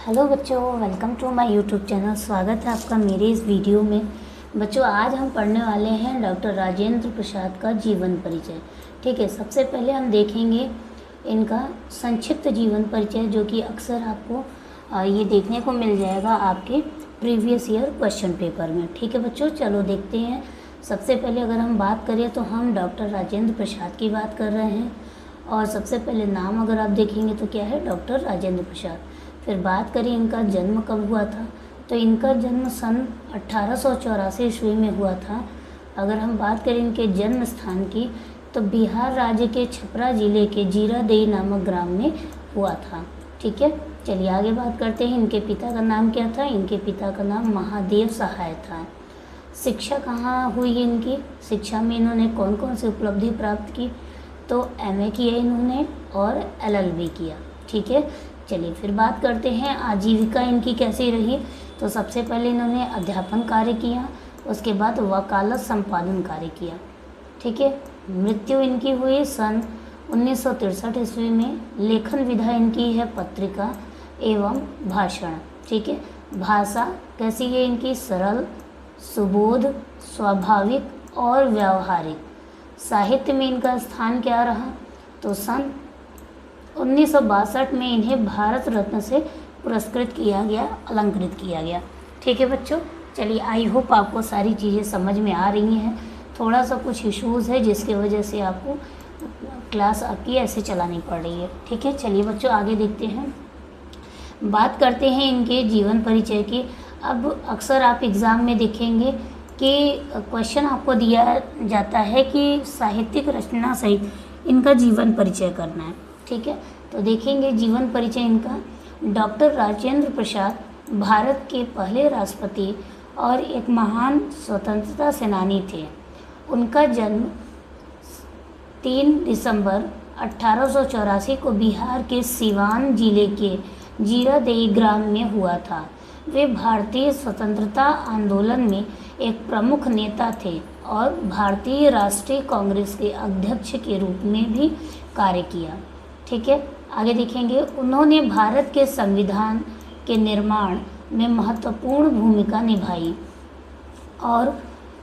Hello बच्चों, welcome to my YouTube channel. स्वागत है आपका मेरे इस वीडियो में। बच्चों, आज हम पढ़ने वाले हैं डॉक्टर राजेंद्र प्रसाद का जीवन परिचय। ठीक है, सबसे पहले हम देखेंगे इनका संक्षिप्त जीवन परिचय, जो कि अक्सर आपको ये देखने को मिल जाएगा आपके प्रीवियस ईयर क्वेश्चन पेपर में। ठीक है बच्चों, चलो देखते हैं। सबसे पहले अगर हम बात करें तो हम डॉक्टर राजेंद्र प्रसाद की बात कर रहे हैं, और सबसे पहले नाम अगर आप देखेंगे तो क्या है, डॉक्टर राजेंद्र प्रसाद। फिर बात करें इनका जन्म कब हुआ था, तो इनका जन्म सन 1884 ईस्वी में हुआ था। अगर हम बात करें इनके जन्म स्थान की, तो बिहार राज्य के छपरा जिले के जीरादेई नामक ग्राम में हुआ था। ठीक है, चलिए आगे बात करते हैं। इनके पिता का नाम क्या था? इनके पिता का नाम महादेव सहाय था। शिक्षा कहाँ हुई इनकी? शिक्षा में इन्होंने कौन कौन सी उपलब्धि प्राप्त की? तो एमए किया इन्होंने और एलएलबी किया। ठीक है, चलिए फिर बात करते हैं आजीविका इनकी कैसी रही। तो सबसे पहले इन्होंने अध्यापन कार्य किया, उसके बाद वकालत संपादन कार्य किया। ठीक है, मृत्यु इनकी हुई सन 1963 ईस्वी में। लेखन विधा इनकी है पत्रिका एवं भाषण। ठीक है, भाषा कैसी है इनकी? सरल, सुबोध, स्वाभाविक और व्यावहारिक। साहित्य में इनका स्थान क्या रहा? तो सन 1962 में इन्हें भारत रत्न से पुरस्कृत किया गया, अलंकृत किया गया। ठीक है बच्चों, चलिए आई होप आपको सारी चीज़ें समझ में आ रही हैं। थोड़ा सा कुछ इश्यूज़ है जिसके वजह से आपको क्लास आपकी ऐसे चलानी पड़ रही है। ठीक है, चलिए बच्चों आगे देखते हैं। बात करते हैं इनके जीवन परिचय की। अब अक्सर आप एग्ज़ाम में देखेंगे कि क्वेश्चन आपको दिया जाता है कि साहित्यिक रचना सहित इनका जीवन परिचय करना है। ठीक है, तो देखेंगे जीवन परिचय इनका। डॉक्टर राजेंद्र प्रसाद भारत के पहले राष्ट्रपति और एक महान स्वतंत्रता सेनानी थे। उनका जन्म 3 दिसंबर 1884 को बिहार के सिवान जिले के जीरादेई ग्राम में हुआ था। वे भारतीय स्वतंत्रता आंदोलन में एक प्रमुख नेता थे और भारतीय राष्ट्रीय कांग्रेस के अध्यक्ष के रूप में भी कार्य किया। ठीक है, आगे देखेंगे। उन्होंने भारत के संविधान के निर्माण में महत्वपूर्ण भूमिका निभाई और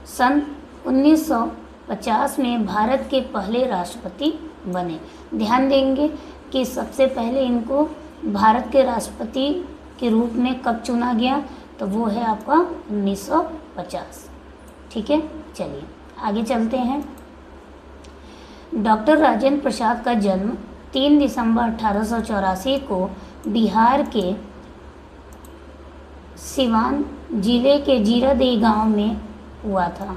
सन 1950 में भारत के पहले राष्ट्रपति बने। ध्यान देंगे कि सबसे पहले इनको भारत के राष्ट्रपति के रूप में कब चुना गया, तो वो है आपका 1950। ठीक है, चलिए आगे चलते हैं। डॉक्टर राजेंद्र प्रसाद का जन्म 3 दिसंबर 1884 को बिहार के सिवान जिले के जीरादेई गांव में हुआ था।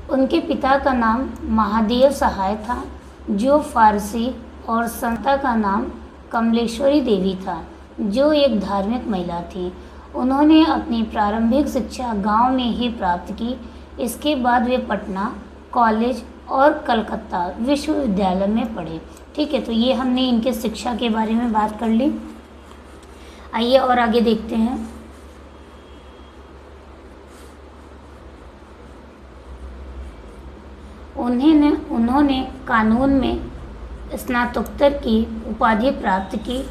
उनके पिता का नाम महादेव सहाय था, जो फारसी, और संता का नाम कमलेश्वरी देवी था, जो एक धार्मिक महिला थी। उन्होंने अपनी प्रारंभिक शिक्षा गांव में ही प्राप्त की। इसके बाद वे पटना कॉलेज और कलकत्ता विश्वविद्यालय में पढ़े। ठीक है, तो ये हमने इनके शिक्षा के बारे में बात कर ली। आइए और आगे देखते हैं। उन्होंने कानून में स्नातकोत्तर की उपाधि प्राप्त की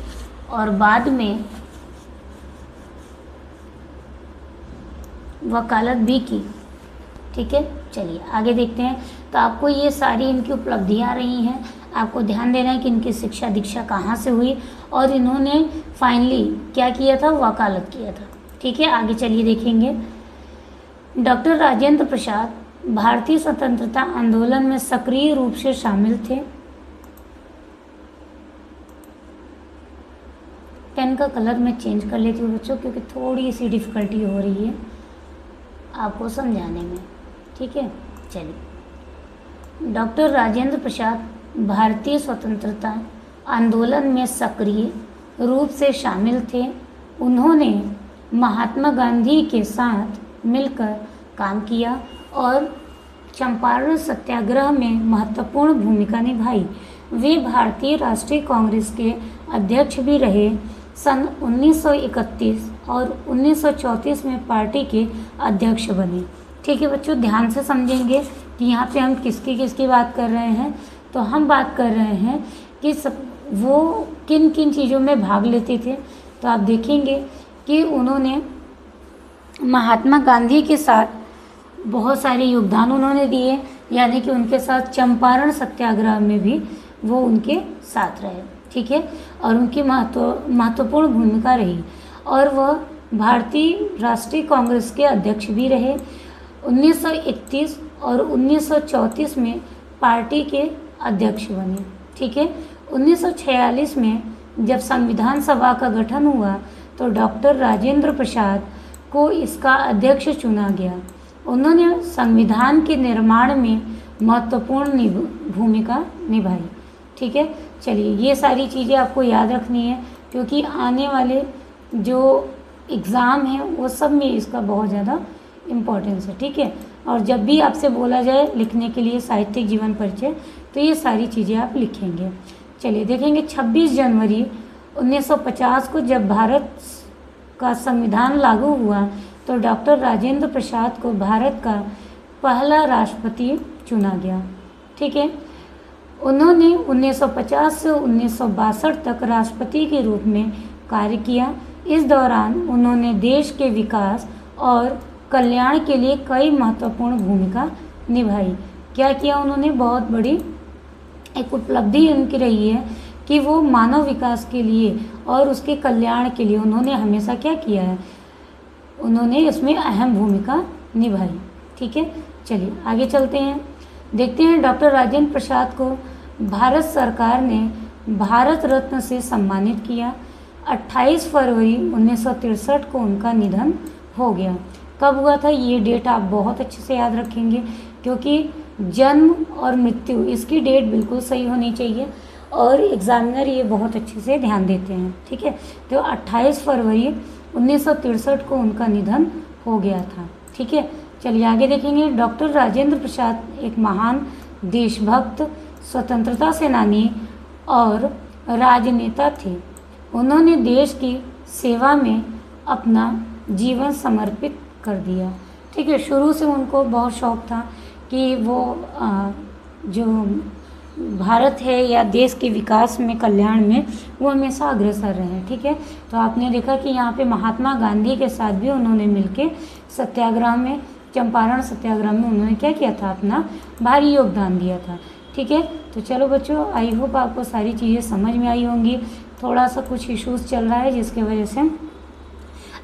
और बाद में वकालत भी की। ठीक है, चलिए आगे देखते हैं। तो आपको ये सारी इनकी उपलब्धियां रही हैं। आपको ध्यान देना है कि इनकी शिक्षा दीक्षा कहाँ से हुई और इन्होंने फाइनली क्या किया था, वकालत किया था। ठीक है, आगे चलिए देखेंगे। डॉक्टर राजेंद्र प्रसाद भारतीय स्वतंत्रता आंदोलन में सक्रिय रूप से शामिल थे। पेन का कलर मैं चेंज कर लेती हूँ बच्चों, क्योंकि थोड़ी सी डिफ़िकल्टी हो रही है आपको समझाने में। ठीक है, चलिए। डॉक्टर राजेंद्र प्रसाद भारतीय स्वतंत्रता आंदोलन में सक्रिय रूप से शामिल थे। उन्होंने महात्मा गांधी के साथ मिलकर काम किया और चंपारण सत्याग्रह में महत्वपूर्ण भूमिका निभाई। वे भारतीय राष्ट्रीय कांग्रेस के अध्यक्ष भी रहे। सन 1931 और 1934 में पार्टी के अध्यक्ष बने। ठीक है बच्चों, ध्यान से समझेंगे कि यहाँ पे हम किसकी बात कर रहे हैं। तो हम बात कर रहे हैं कि वो किन किन चीज़ों में भाग लेते थे। तो आप देखेंगे कि उन्होंने महात्मा गांधी के साथ बहुत सारे योगदान उन्होंने दिए, यानी कि उनके साथ चंपारण सत्याग्रह में भी वो उनके साथ रहे, ठीक है, और उनकी महत्वपूर्ण भूमिका रही। और वह भारतीय राष्ट्रीय कांग्रेस के अध्यक्ष भी रहे। 1931 और 1934 में पार्टी के अध्यक्ष बने, ठीक है। 1946 में जब संविधान सभा का गठन हुआ तो डॉक्टर राजेंद्र प्रसाद को इसका अध्यक्ष चुना गया। उन्होंने संविधान के निर्माण में महत्वपूर्ण भूमिका निभाई, ठीक है। चलिए, ये सारी चीज़ें आपको याद रखनी है, क्योंकि आने वाले जो एग्ज़ाम हैं वो सब में इसका बहुत ज़्यादा इम्पोर्टेंस है, ठीक है। और जब भी आपसे बोला जाए लिखने के लिए साहित्यिक जीवन परिचय, तो ये सारी चीज़ें आप लिखेंगे। चलिए देखेंगे, 26 जनवरी 1950 को जब भारत का संविधान लागू हुआ तो डॉक्टर राजेंद्र प्रसाद को भारत का पहला राष्ट्रपति चुना गया, ठीक है। उन्होंने 1950 से 1962 तक राष्ट्रपति के रूप में कार्य किया। इस दौरान उन्होंने देश के विकास और कल्याण के लिए कई महत्वपूर्ण भूमिका निभाई। क्या किया उन्होंने? बहुत बड़ी एक उपलब्धि उनकी रही है कि वो मानव विकास के लिए और उसके कल्याण के लिए उन्होंने हमेशा क्या किया है, उन्होंने इसमें अहम भूमिका निभाई, ठीक है। चलिए आगे चलते हैं, देखते हैं डॉक्टर राजेंद्र प्रसाद को भारत सरकार ने भारत रत्न से सम्मानित किया। 28 फरवरी 1963 को उनका निधन हो गया। कब हुआ था ये डेट आप बहुत अच्छे से याद रखेंगे, क्योंकि जन्म और मृत्यु इसकी डेट बिल्कुल सही होनी चाहिए और एग्जामिनर ये बहुत अच्छे से ध्यान देते हैं, ठीक है। तो 28 फरवरी 1963 को उनका निधन हो गया था, ठीक है। चलिए आगे देखेंगे, डॉक्टर राजेंद्र प्रसाद एक महान देशभक्त, स्वतंत्रता सेनानी और राजनेता थे। उन्होंने देश की सेवा में अपना जीवन समर्पित कर दिया, ठीक है। शुरू से उनको बहुत शौक़ था कि वो जो भारत है या देश के विकास में, कल्याण में वो हमेशा अग्रसर रहे, ठीक है। तो आपने देखा कि यहाँ पे महात्मा गांधी के साथ भी उन्होंने मिलके सत्याग्रह में, चंपारण सत्याग्रह में उन्होंने क्या किया था, अपना भारी योगदान दिया था, ठीक है। तो चलो बच्चों, आई होप आपको सारी चीज़ें समझ में आई होंगी। थोड़ा सा कुछ इश्यूज़ चल रहा है जिसके वजह से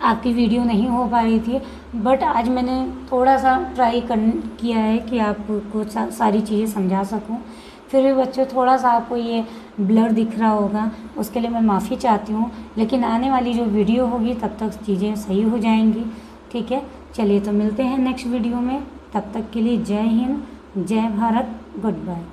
आपकी वीडियो नहीं हो पा रही थी, बट आज मैंने थोड़ा सा ट्राई किया है कि आपको सारी चीज़ें समझा सकूं। फिर भी बच्चों थोड़ा सा आपको ये ब्लर दिख रहा होगा, उसके लिए मैं माफ़ी चाहती हूँ, लेकिन आने वाली जो वीडियो होगी तब तक चीज़ें सही हो जाएंगी, ठीक है। चलिए तो मिलते हैं नेक्स्ट वीडियो में, तब तक के लिए जय हिंद, जय भारत, गुड बाय।